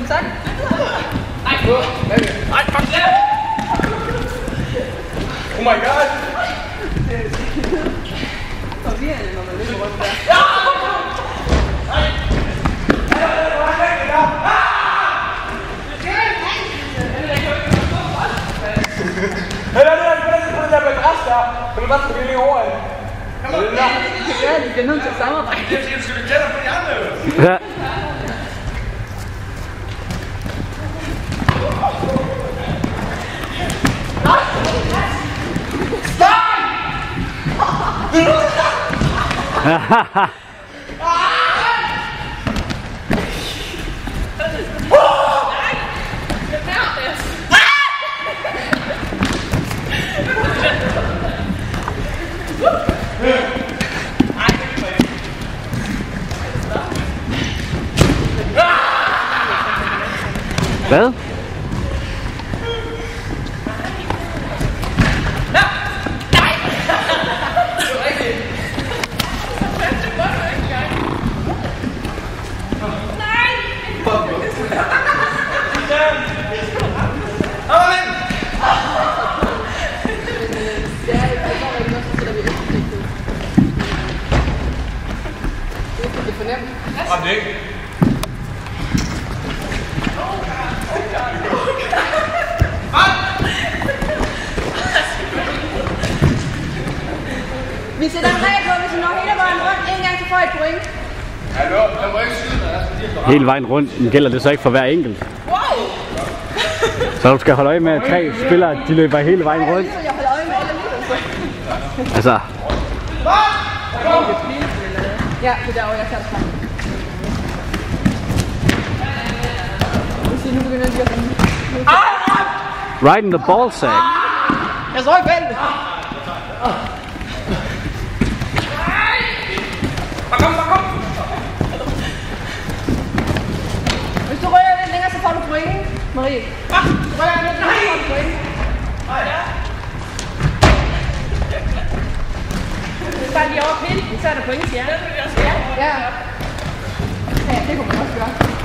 sagt. Nej, fuck det! Oh my god! Forvirrende, når man løber rundt der. Kan du bare spille lige over det? Ja, de bliver nødt til at samarbejde. Det er fordi, du skal blive tættere på de andre. Ja. Hvad? Det er fornemt. Om det ikke. Vi sætter en regel på, hvis vi når hele vejen rundt en gang, så får I et point. Hallo, jeg må ikke skyde, når jeg skal Hele vejen rundt, men gælder det så ikke for hver enkelt? Wow! Så du skal holde øje med, at 3 spillere, de løber hele vejen rundt. Jeg holder øje med alle lige. Altså. Ja, det er derovre, jeg kan det. Nu begynder de at finde. Right in the ball sack. Jeg så ikke vente. Kom. Hvis du rører lidt længere, så får du point. Marie. Du rører lidt længere, så får du point. Hvis bare lige over pilten, så er der point til jer. Ja. Ja, det kunne man også gøre.